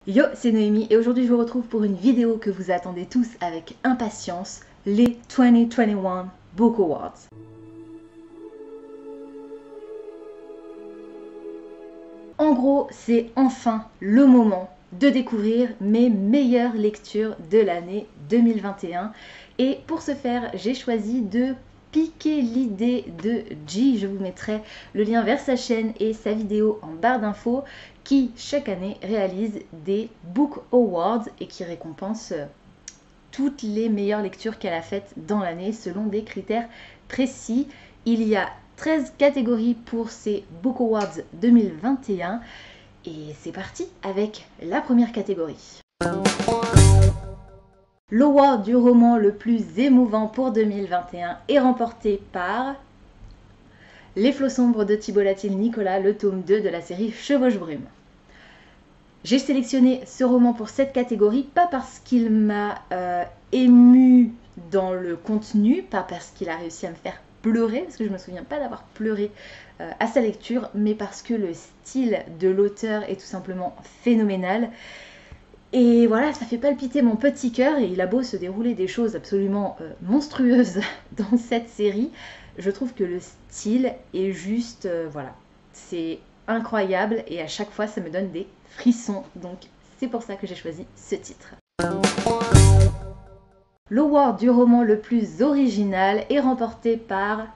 Yo, c'est Noémie et aujourd'hui je vous retrouve pour une vidéo que vous attendez tous avec impatience, les 2021 Book Awards. En gros, c'est enfin le moment de découvrir mes meilleures lectures de l'année 2021 et pour ce faire, j'ai choisi de piquer l'idée de G. Je vous mettrai le lien vers sa chaîne et sa vidéo en barre d'infos qui chaque année réalise des Book Awards et qui récompense toutes les meilleures lectures qu'elle a faites dans l'année selon des critères précis. Il y a 13 catégories pour ces Book Awards 2021 et c'est parti avec la première catégorie. L'award du roman le plus émouvant pour 2021 est remporté par Les flots sombres de Thibault Latil-Nicolas, le tome 2 de la série Chevauche-Brume. J'ai sélectionné ce roman pour cette catégorie, pas parce qu'il m'a ému dans le contenu, pas parce qu'il a réussi à me faire pleurer, parce que je ne me souviens pas d'avoir pleuré à sa lecture, mais parce que le style de l'auteur est tout simplement phénoménal. Et voilà, ça fait palpiter mon petit cœur et il a beau se dérouler des choses absolument monstrueuses dans cette série, je trouve que le style est juste, voilà, c'est incroyable et à chaque fois ça me donne des frissons, donc c'est pour ça que j'ai choisi ce titre. L'award du roman le plus original est remporté par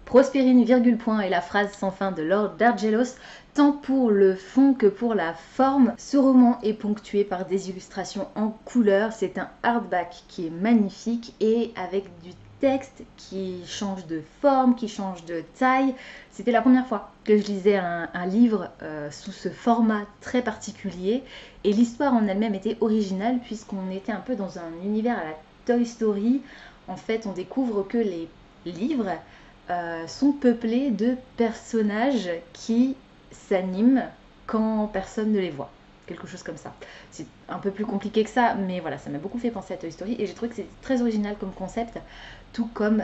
Prospérine, point et la phrase sans fin de Lord Dargelos. Tant pour le fond que pour la forme, ce roman est ponctué par des illustrations en couleur. C'est un hardback qui est magnifique et avec du texte qui change de forme, qui change de taille. C'était la première fois que je lisais un livre sous ce format très particulier et l'histoire en elle-même était originale puisqu'on était un peu dans un univers à la Toy Story. En fait, on découvre que les livres sont peuplés de personnages qui s'animent quand personne ne les voit. Quelque chose comme ça. C'est un peu plus compliqué que ça, mais voilà, ça m'a beaucoup fait penser à Toy Story et j'ai trouvé que c'était très original comme concept, tout comme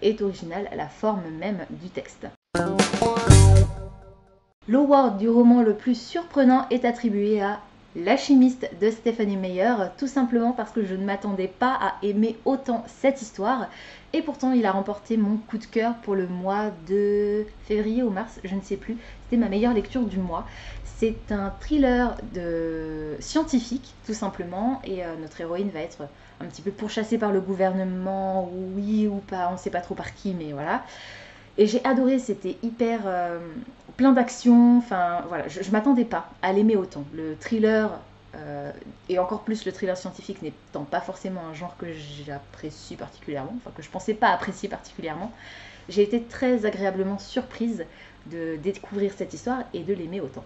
est originale la forme même du texte. L'award du roman le plus surprenant est attribué à L'Alchimiste de Stephanie Meyer, tout simplement parce que je ne m'attendais pas à aimer autant cette histoire et pourtant il a remporté mon coup de cœur pour le mois de février ou mars, je ne sais plus, c'était ma meilleure lecture du mois. C'est un thriller scientifique tout simplement et notre héroïne va être un petit peu pourchassée par le gouvernement, oui ou pas, on ne sait pas trop par qui, mais voilà. Et j'ai adoré, c'était hyper plein d'action, enfin voilà, je m'attendais pas à l'aimer autant. Le thriller, et encore plus le thriller scientifique n'étant pas forcément un genre que j'apprécie particulièrement, enfin que je pensais pas apprécier particulièrement, j'ai été très agréablement surprise de découvrir cette histoire et de l'aimer autant.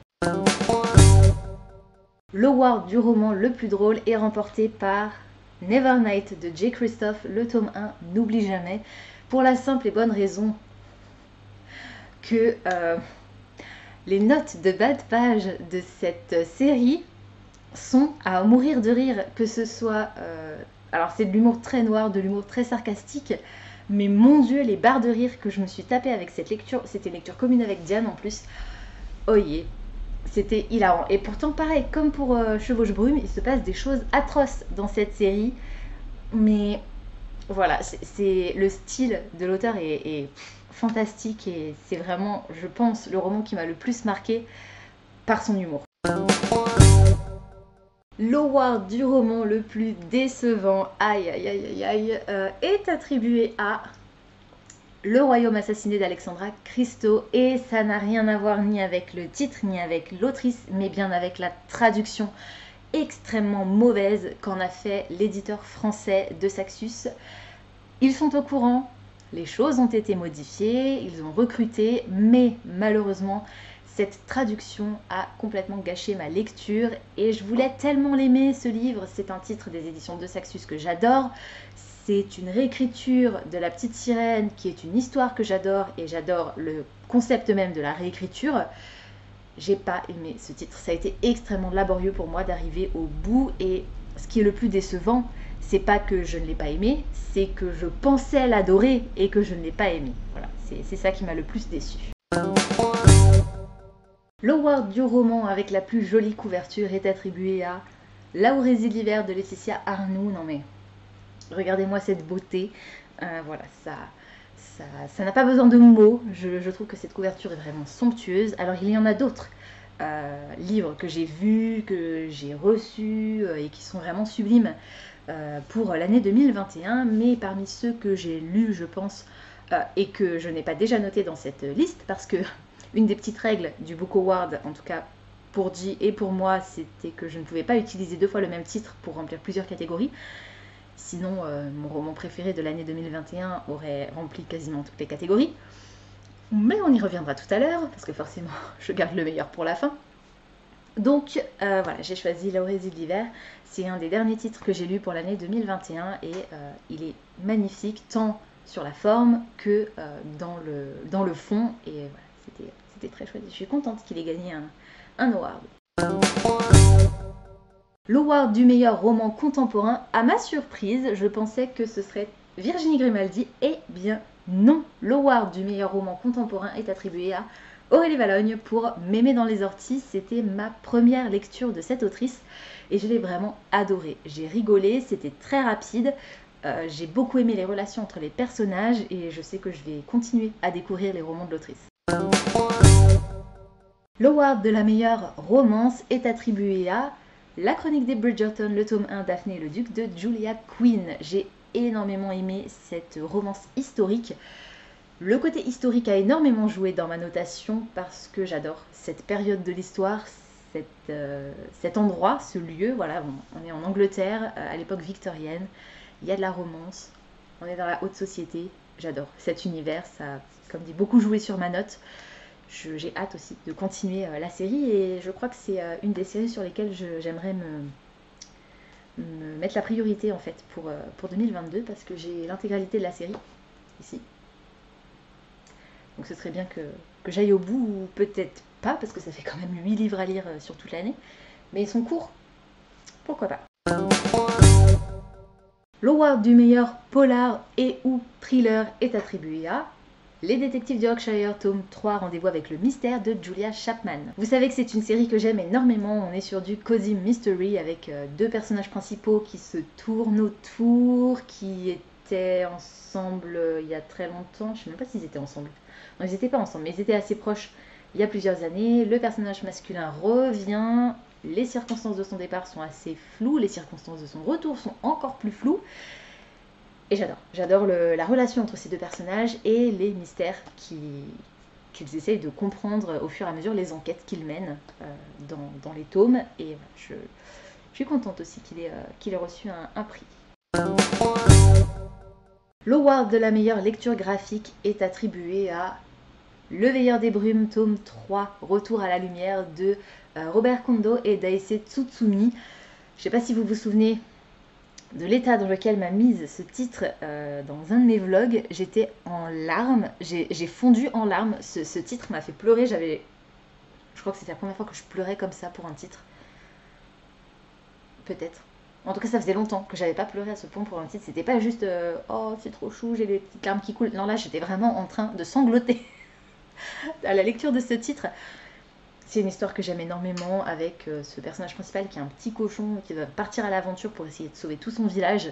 L'award du roman le plus drôle est remporté par Nevernight de J. Christophe, le tome 1, N'oublie jamais, pour la simple et bonne raison que les notes de bas de page de cette série sont à mourir de rire, que ce soit... alors c'est de l'humour très noir, de l'humour très sarcastique, mais mon Dieu, les barres de rire que je me suis tapée avec cette lecture, c'était une lecture commune avec Diane en plus, oh yeah, c'était hilarant. Et pourtant pareil, comme pour Chevauche-Brume, il se passe des choses atroces dans cette série, mais voilà, c'est le style de l'auteur est fantastique et c'est vraiment, je pense, le roman qui m'a le plus marqué par son humour. L'award du roman le plus décevant, aïe aïe aïe aïe, est attribué à Le Royaume assassiné d'Alexandra Christo et ça n'a rien à voir ni avec le titre ni avec l'autrice mais bien avec la traduction extrêmement mauvaise qu'en a fait l'éditeur français de Saxus. Ils sont au courant, les choses ont été modifiées, ils ont recruté, mais malheureusement, cette traduction a complètement gâché ma lecture et je voulais tellement l'aimer ce livre. C'est un titre des éditions de Saxus que j'adore. C'est une réécriture de La Petite Sirène qui est une histoire que j'adore et j'adore le concept même de la réécriture. J'ai pas aimé ce titre, ça a été extrêmement laborieux pour moi d'arriver au bout et ce qui est le plus décevant, c'est pas que je ne l'ai pas aimé, c'est que je pensais l'adorer et que je ne l'ai pas aimé. Voilà, c'est ça qui m'a le plus déçue. L'award du roman avec la plus jolie couverture est attribué à L'Aurésie de l'hiver de Laetitia Arnoux. Non mais, regardez-moi cette beauté. Voilà, ça n'a pas besoin de mots. Je trouve que cette couverture est vraiment somptueuse. Alors il y en a d'autres livres que j'ai vus, que j'ai reçus et qui sont vraiment sublimes pour l'année 2021. Mais parmi ceux que j'ai lus, je pense, et que je n'ai pas déjà noté dans cette liste, parce que une des petites règles du Book Award, en tout cas pour J et pour moi, c'était que je ne pouvais pas utiliser 2 fois le même titre pour remplir plusieurs catégories. Sinon, mon roman préféré de l'année 2021 aurait rempli quasiment toutes les catégories. Mais on y reviendra tout à l'heure, parce que forcément, je garde le meilleur pour la fin. Donc voilà, j'ai choisi L'Aurésie de l'hiver. C'est un des derniers titres que j'ai lu pour l'année 2021 et il est magnifique tant sur la forme que dans le fond. Et voilà, c'était très chouette. Je suis contente qu'il ait gagné un award. L'award du meilleur roman contemporain, à ma surprise, je pensais que ce serait Virginie Grimaldi. Eh bien non, l'award du meilleur roman contemporain est attribué à Aurélie Vallogne pour M'aimer dans les orties. C'était ma première lecture de cette autrice et je l'ai vraiment adorée. J'ai rigolé, c'était très rapide. J'ai beaucoup aimé les relations entre les personnages et je sais que je vais continuer à découvrir les romans de l'autrice. L'award de la meilleure romance est attribué à La Chronique des Bridgerton, le tome 1, Daphné et le Duc de Julia Quinn. J'ai énormément aimé cette romance historique. Le côté historique a énormément joué dans ma notation parce que j'adore cette période de l'histoire, cet endroit, ce lieu. Voilà, on est en Angleterre, à l'époque victorienne, il y a de la romance, on est dans la haute société. J'adore cet univers, ça a, comme dit, beaucoup joué sur ma note. J'ai hâte aussi de continuer la série et je crois que c'est une des séries sur lesquelles j'aimerais me mettre la priorité en fait pour 2022 parce que j'ai l'intégralité de la série ici. Donc ce serait bien que j'aille au bout ou peut-être pas parce que ça fait quand même 8 livres à lire sur toute l'année. Mais ils sont courts, pourquoi pas. L'award du meilleur polar et ou thriller est attribué à Les Détectives du Yorkshire, tome 3, Rendez-vous avec le mystère de Julia Chapman. Vous savez que c'est une série que j'aime énormément, on est sur du cozy mystery avec 2 personnages principaux qui se tournent autour, qui étaient ensemble il y a très longtemps, je ne sais même pas s'ils étaient ensemble. Non, ils n'étaient pas ensemble, mais ils étaient assez proches il y a plusieurs années. Le personnage masculin revient, les circonstances de son départ sont assez floues, les circonstances de son retour sont encore plus floues. Et j'adore la relation entre ces 2 personnages et les mystères qu'ils essayent de comprendre au fur et à mesure, les enquêtes qu'ils mènent dans les tomes. Et je suis contente aussi qu'il ait reçu un prix. L'award de la meilleure lecture graphique est attribué à Le Veilleur des Brumes, tome 3, Retour à la lumière de Robert Kondo et Daisuke Tsutsumi. Je ne sais pas si vous vous souvenez de l'état dans lequel m'a mise ce titre dans un de mes vlogs. J'étais en larmes, j'ai fondu en larmes. Ce titre m'a fait pleurer. Je crois que c'était la première fois que je pleurais comme ça pour un titre. Peut-être. En tout cas, ça faisait longtemps que j'avais pas pleuré à ce point pour un titre. C'était pas juste oh, c'est trop chou, j'ai des petites larmes qui coulent. Non, là, j'étais vraiment en train de sangloter à la lecture de ce titre. C'est une histoire que j'aime énormément avec ce personnage principal qui est un petit cochon qui va partir à l'aventure pour essayer de sauver tout son village.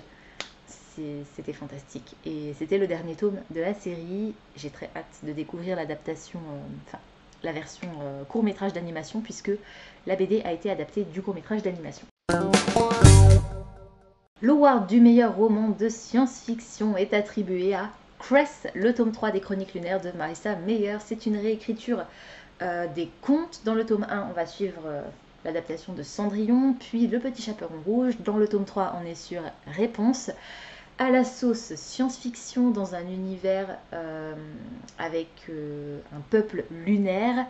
C'était fantastique. Et c'était le dernier tome de la série. J'ai très hâte de découvrir l'adaptation, la version court-métrage d'animation puisque la BD a été adaptée du court-métrage d'animation. L'award du meilleur roman de science-fiction est attribué à Cress, le tome 3 des Chroniques lunaires de Marissa Meyer. C'est une réécriture des contes. Dans le tome 1, on va suivre l'adaptation de Cendrillon, puis Le Petit Chaperon Rouge. Dans le tome 3, on est sur Réponse, à la sauce science-fiction dans un univers avec un peuple lunaire,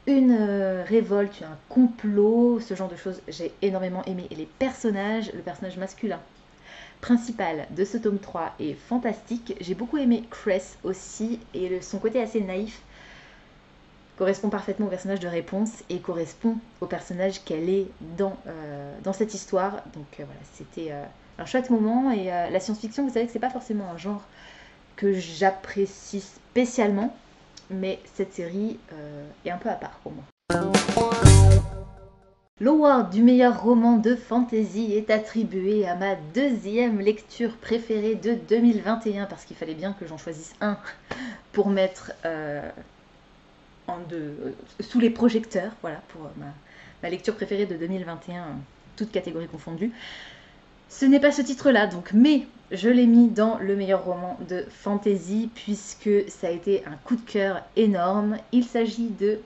une révolte, un complot, ce genre de choses. J'ai énormément aimé. Et les personnages, le personnage masculin principal de ce tome 3 est fantastique. J'ai beaucoup aimé Cress aussi et son côté assez naïf correspond parfaitement au personnage de Réponse et correspond au personnage qu'elle est dans cette histoire. Donc voilà, c'était un chouette moment. Et la science-fiction, vous savez que c'est pas forcément un genre que j'apprécie spécialement, mais cette série est un peu à part pour moi. L'award du meilleur roman de fantasy est attribué à ma deuxième lecture préférée de 2021, parce qu'il fallait bien que j'en choisisse un pour mettre sous les projecteurs, voilà, pour ma lecture préférée de 2021, toutes catégories confondues. Ce n'est pas ce titre-là, donc, mais je l'ai mis dans le meilleur roman de fantasy, puisque ça a été un coup de cœur énorme. Il s'agit de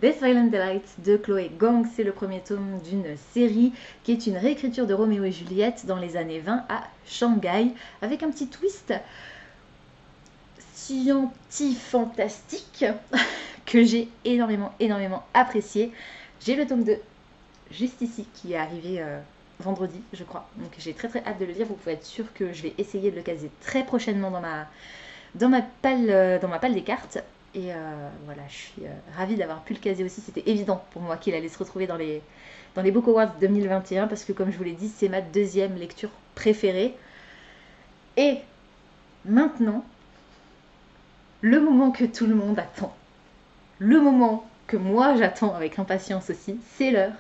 Death Violent Delight de Chloé Gang. C'est le premier tome d'une série qui est une réécriture de Roméo et Juliette dans les années 20 à Shanghai, avec un petit twist scienti-fantastique que j'ai énormément apprécié. J'ai le tome 2 juste ici qui est arrivé vendredi, je crois. Donc j'ai très hâte de le lire. Vous pouvez être sûr que je vais essayer de le caser très prochainement dans ma palle des cartes. Et voilà, je suis ravie d'avoir pu le caser aussi. C'était évident pour moi qu'il allait se retrouver dans les Book Awards 2021 parce que, comme je vous l'ai dit, c'est ma deuxième lecture préférée. Et maintenant, le moment que tout le monde attend, le moment que moi j'attends avec impatience aussi, c'est l'heure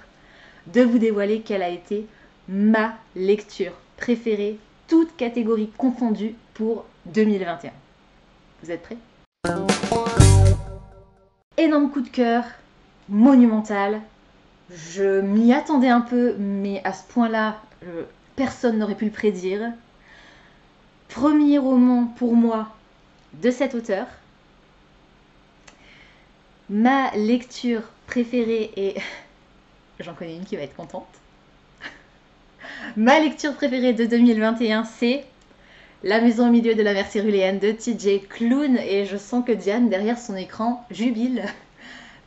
de vous dévoiler quelle a été ma lecture préférée, toutes catégories confondues pour 2021. Vous êtes prêts ? Énorme coup de cœur, monumental. Je m'y attendais un peu, mais à ce point-là, personne n'aurait pu le prédire. Premier roman pour moi de cet auteur. Ma lecture préférée, et j'en connais une qui va être contente. Ma lecture préférée de 2021, c'est La maison au milieu de la mer céruléenne de TJ Klune. Et je sens que Diane, derrière son écran, jubile.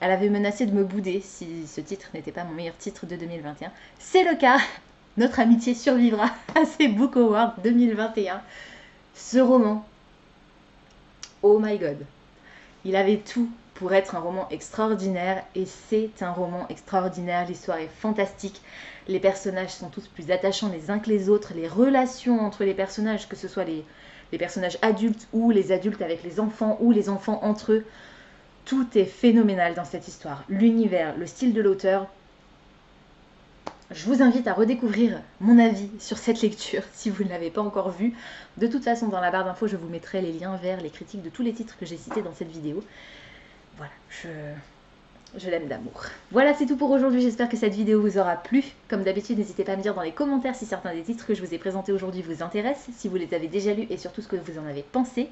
Elle avait menacé de me bouder si ce titre n'était pas mon meilleur titre de 2021. C'est le cas. Notre amitié survivra à ces Book Awards 2021. Ce roman, oh my god, il avait tout pour être un roman extraordinaire, et c'est un roman extraordinaire. L'histoire est fantastique, les personnages sont tous plus attachants les uns que les autres, les relations entre les personnages, que ce soit les personnages adultes ou les adultes avec les enfants ou les enfants entre eux, tout est phénoménal dans cette histoire. L'univers, le style de l'auteur. Je vous invite à redécouvrir mon avis sur cette lecture si vous ne l'avez pas encore vue. De toute façon, dans la barre d'infos, je vous mettrai les liens vers les critiques de tous les titres que j'ai cités dans cette vidéo. Voilà, je l'aime d'amour. Voilà, c'est tout pour aujourd'hui. J'espère que cette vidéo vous aura plu. Comme d'habitude, n'hésitez pas à me dire dans les commentaires si certains des titres que je vous ai présentés aujourd'hui vous intéressent, si vous les avez déjà lus et surtout ce que vous en avez pensé.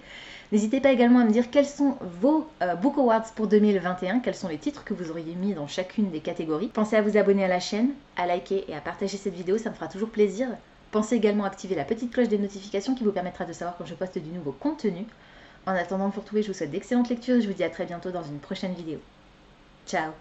N'hésitez pas également à me dire quels sont vos Book Awards pour 2021, quels sont les titres que vous auriez mis dans chacune des catégories. Pensez à vous abonner à la chaîne, à liker et à partager cette vidéo, ça me fera toujours plaisir. Pensez également à activer la petite cloche des notifications qui vous permettra de savoir quand je poste du nouveau contenu. En attendant de vous retrouver, je vous souhaite d'excellentes lectures et je vous dis à très bientôt dans une prochaine vidéo. Ciao!